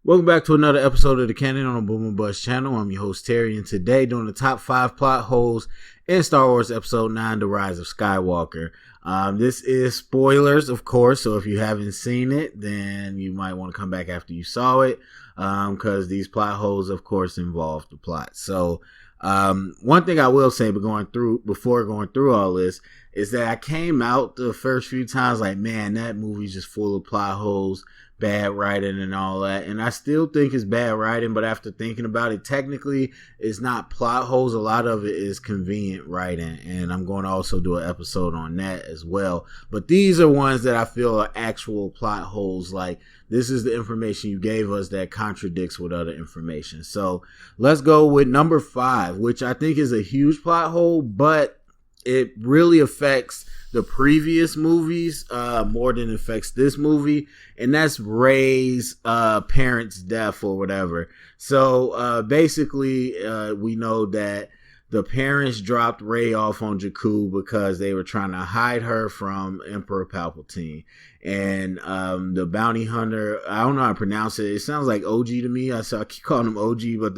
Welcome back to another episode of the Canon on the Boom and Bust channel. I'm your host Terry, and today doing the top 5 plot holes in Star Wars Episode 9, The Rise of Skywalker. This is spoilers, of course, so if you haven't seen it, then you might want to come back after you saw it, because these plot holes, of course, involve the plot. So, one thing I will say before going through all this is that I came out the first few times like, man, that movie's just full of plot holes, bad writing and all that, and I still think it's bad writing, but after thinking about it, technically it's not plot holes. A lot of it is convenient writing, and I'm going to also do an episode on that as well. But these are ones that I feel are actual plot holes, like this is the information you gave us that contradicts with other information. So let's go with number 5, which I think is a huge plot hole, but it really affects the previous movies more than it affects this movie, and that's Rey's parents' death or whatever. So basically we know that the parents dropped Rey off on Jakku because they were trying to hide her from Emperor Palpatine. And the bounty hunter, I don't know how to pronounce it. It sounds like OG to me. I keep calling him OG, but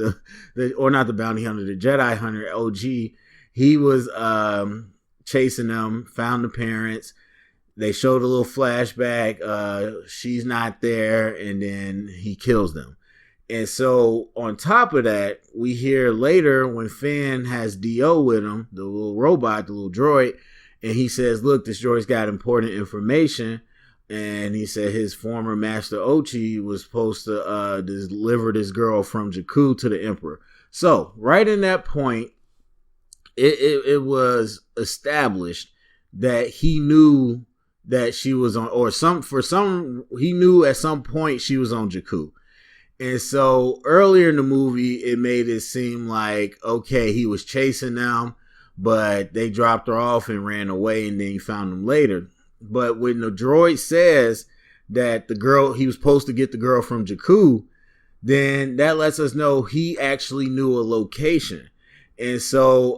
or not the bounty hunter, the Jedi hunter, OG. He was chasing them, found the parents. They showed a little flashback. She's not there, and then he kills them. And so on top of that, we hear later when Finn has D.O. with him, the little robot, the little droid, and he says, look, this droid's got important information. And he said his former master Ochi was supposed to deliver this girl from Jakku to the Emperor. So right in that point, it was established that he knew that she was on, he knew at some point she was on Jakku. And so earlier in the movie, it made it seem like, okay, he was chasing them, but they dropped her off and ran away, and then he found them later. But when the droid says that he was supposed to get the girl from Jakku, then that lets us know he actually knew a location. And so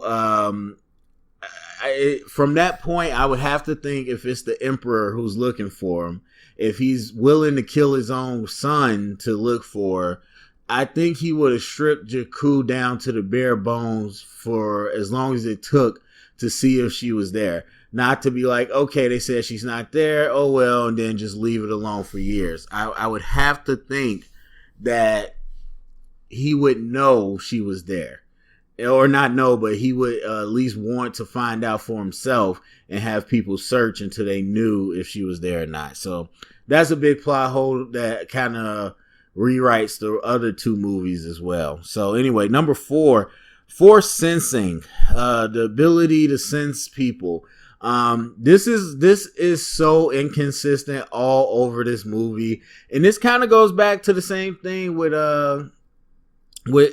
from that point, I would have to think if it's the Emperor who's looking for him, if he's willing to kill his own son to look for her, I think he would have stripped Jakku down to the bare bones for as long as it took to see if she was there. Not to be like, okay, they said she's not there, oh well, and then just leave it alone for years. I would have to think that he would know she was there. Or not know, but he would at least want to find out for himself and have people search until they knew if she was there or not. So that's a big plot hole that kind of rewrites the other two movies as well. So anyway, number 4, force sensing, the ability to sense people. This is so inconsistent all over this movie, and this kind of goes back to the same thing with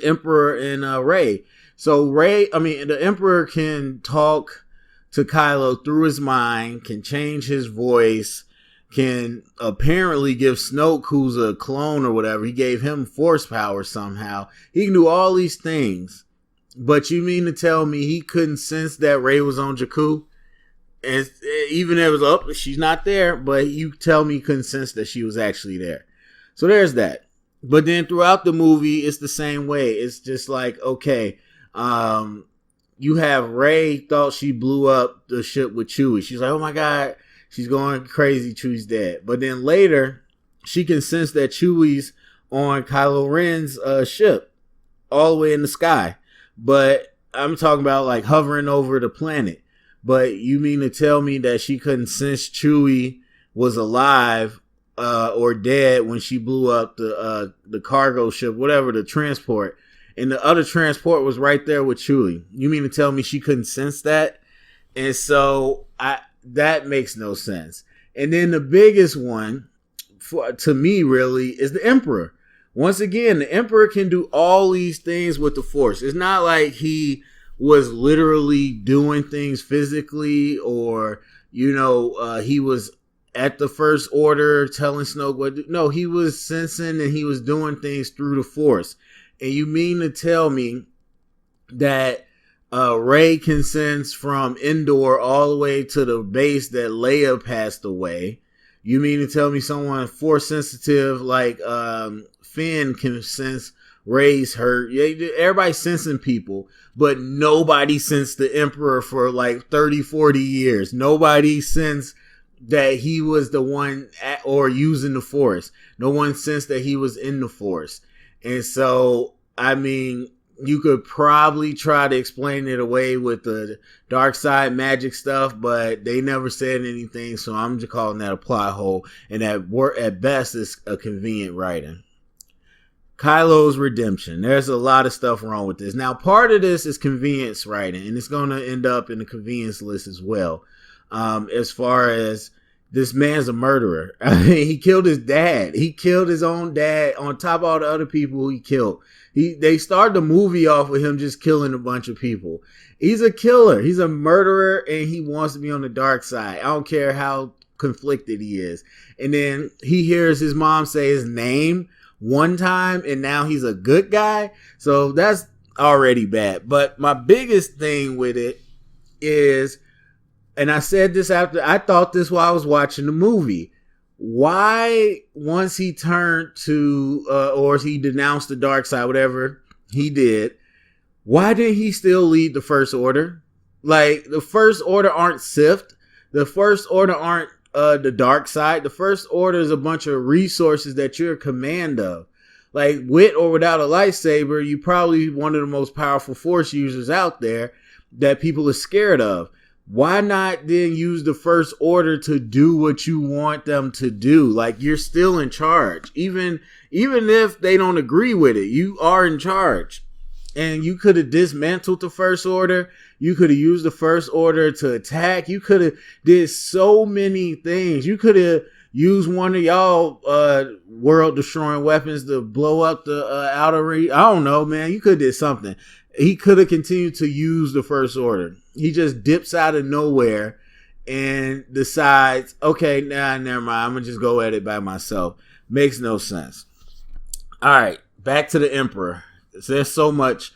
Emperor and Rey. So the Emperor can talk to Kylo through his mind, can change his voice, can apparently give Snoke, who's a clone or whatever, he gave him force power somehow. He can do all these things. But you mean to tell me he couldn't sense that Rey was on Jakku? And even if it was she's not there, but you tell me he couldn't sense that she was actually there. So there's that. But then throughout the movie, it's the same way. It's just like, okay, you have Rey thought she blew up the ship with Chewie. She's like, oh my God, she's going crazy. Chewie's dead. But then later, she can sense that Chewie's on Kylo Ren's ship all the way in the sky. But I'm talking about like hovering over the planet. But you mean to tell me that she couldn't sense Chewie was alive or dead when she blew up the cargo ship, whatever, the transport, and the other transport was right there with Chewie? You mean to tell me she couldn't sense that? And so that makes no sense. And then the biggest one to me really is the Emperor. Once again, the Emperor can do all these things with the Force. It's not like he was literally doing things physically, or he was at the First Order telling Snoke what to do. No, he was sensing and he was doing things through the Force. And you mean to tell me that Rey can sense from Endor all the way to the base that Leia passed away? You mean to tell me someone Force sensitive like Finn can sense Rey's hurt. Everybody's sensing people, but nobody sensed the Emperor for like 30, 40 years. Nobody sensed that he was the one or using the Force. No one sensed that he was in the Force. And so, I mean, you could probably try to explain it away with the dark side magic stuff, but they never said anything, so I'm just calling that a plot hole, and at best is a convenient writing. Kylo's redemption. There's a lot of stuff wrong with this. Now, part of this is convenience writing, and it's going to end up in the convenience list as well. As far as this man's a murderer. I mean, he killed his dad. He killed his own dad on top of all the other people he killed. They started the movie off with him just killing a bunch of people. He's a killer. He's a murderer, and he wants to be on the dark side. I don't care how conflicted he is. And then he hears his mom say his name one time, and now he's a good guy. So that's already bad. But my biggest thing with it is, and I said this after, I thought this while I was watching the movie. Why, once he turned to, or he denounced the dark side, whatever he did, why didn't he still lead the First Order? Like, the First Order aren't Sith. The First Order aren't the dark side. The First Order is a bunch of resources that you're in command of. Like, with or without a lightsaber, you're probably one of the most powerful Force users out there that people are scared of. Why not then use the First Order to do what you want them to do? Like, you're still in charge. Even if they don't agree with it, you are in charge. And you could have dismantled the First Order. You could have used the First Order to attack. You could have did so many things. You could have used one of y'all world-destroying weapons to blow up the outer ring. I don't know, man. You could have did something. He could have continued to use the First Order. He just dips out of nowhere and decides, okay, nah, never mind. I'm going to just go at it by myself. Makes no sense. All right, back to the Emperor. There's so much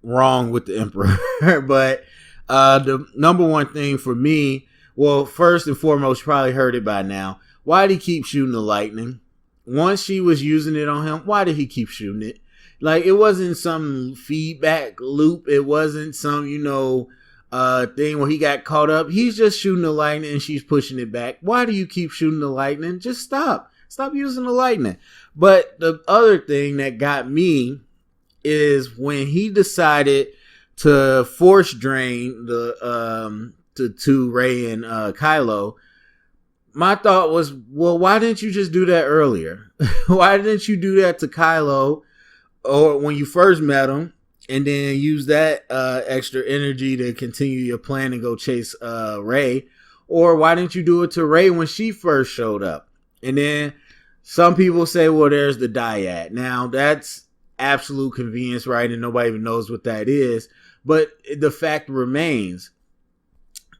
wrong with the Emperor. But the number one thing for me, well, first and foremost, you probably heard it by now. Why did he keep shooting the lightning? Once she was using it on him, why did he keep shooting it? Like, it wasn't some feedback loop. It wasn't some, thing where he got caught up. He's just shooting the lightning and she's pushing it back. Why do you keep shooting the lightning? Just stop. Stop using the lightning. But the other thing that got me is when he decided to force drain the to Rey and Kylo. My thought was, well, why didn't you just do that earlier? Why didn't you do that to Kylo? Or when you first met him, and then use that extra energy to continue your plan and go chase Rey? Or why didn't you do it to Rey when she first showed up? And then some people say, well, there's the dyad. Now, that's absolute convenience, right? And nobody even knows what that is. But the fact remains,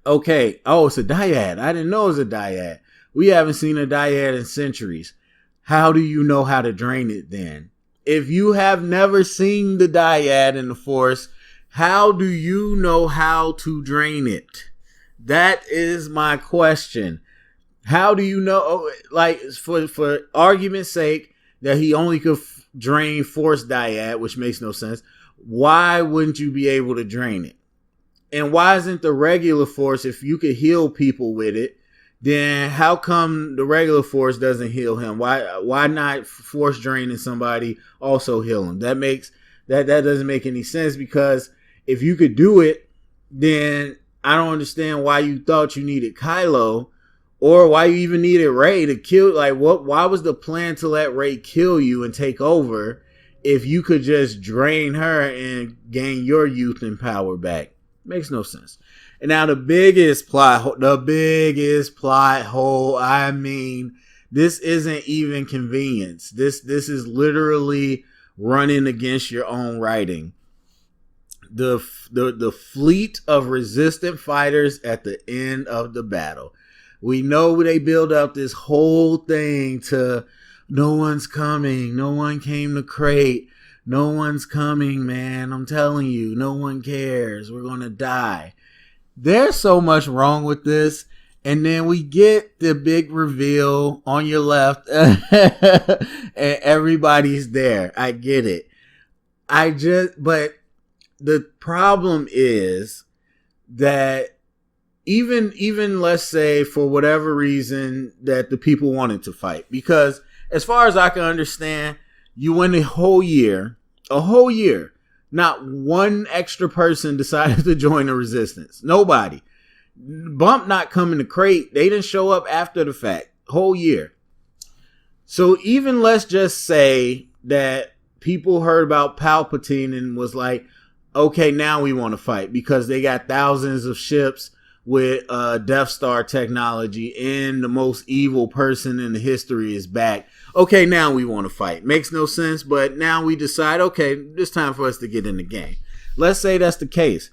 okay, oh, it's a dyad. I didn't know it was a dyad. We haven't seen a dyad in centuries. How do you know how to drain it then? If you have never seen the dyad in the Force, how do you know how to drain it? That is my question. How do you know, like, for argument's sake, that he only could drain Force dyad, which makes no sense. Why wouldn't you be able to drain it? And why isn't the regular Force, if you could heal people with it, then how come the regular Force doesn't heal him? Why not Force draining somebody also heal him? That doesn't make any sense, because if you could do it, then I don't understand why you thought you needed Kylo, or why you even needed Rey to kill. Like, why was the plan to let Rey kill you and take over if you could just drain her and gain your youth and power back? Makes no sense. And now the biggest plot hole, I mean, this isn't even convenience. This is literally running against your own writing. The fleet of resistant fighters at the end of the battle. We know they build up this whole thing to no one's coming. No one came to crate. No one's coming, man. I'm telling you, no one cares. We're going to die. There's so much wrong with this. And then we get the big reveal on your left and everybody's there. I get it. But the problem is that even let's say for whatever reason that the people wanted to fight, because as far as I can understand, you went a whole year, not one extra person decided to join the resistance. Nobody. Bump not coming to crate. They didn't show up after the fact. Whole year. So even let's just say that people heard about Palpatine and was like, okay, now we want to fight because they got thousands of ships with Death Star technology and the most evil person in the history is back. Okay, now we want to fight. Makes no sense, but now we decide, okay, it's time for us to get in the game. Let's say that's the case.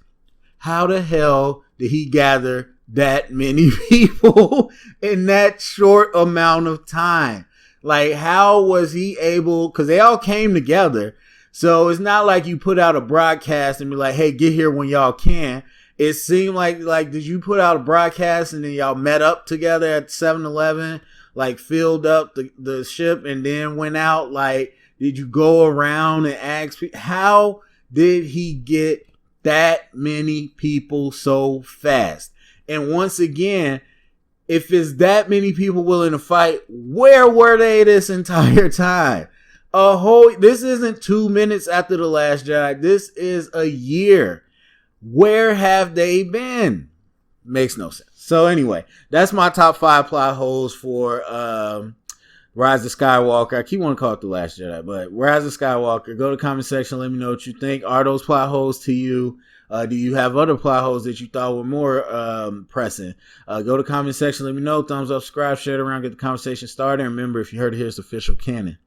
How the hell did he gather that many people in that short amount of time? Like, how was he able? Because they all came together. So it's not like you put out a broadcast and be like, hey, get here when y'all can. It seemed like did you put out a broadcast and then y'all met up together at 7-Eleven, like filled up the ship and then went out? Like, did you go around and ask people? How did he get that many people so fast? And once again, if it's that many people willing to fight, where were they this entire time? This isn't 2 minutes after The Last Jedi. This is a year. Where have they been? Makes no sense. So anyway, that's my top 5 plot holes for Rise of Skywalker. I keep wanting to call it The Last Jedi, but Rise of Skywalker. Go to the comment section. Let me know what you think. Are those plot holes to you? Do you have other plot holes that you thought were more pressing? Go to the comment section. Let me know. Thumbs up, subscribe, share it around, get the conversation started. And remember, if you heard it here, it's official canon.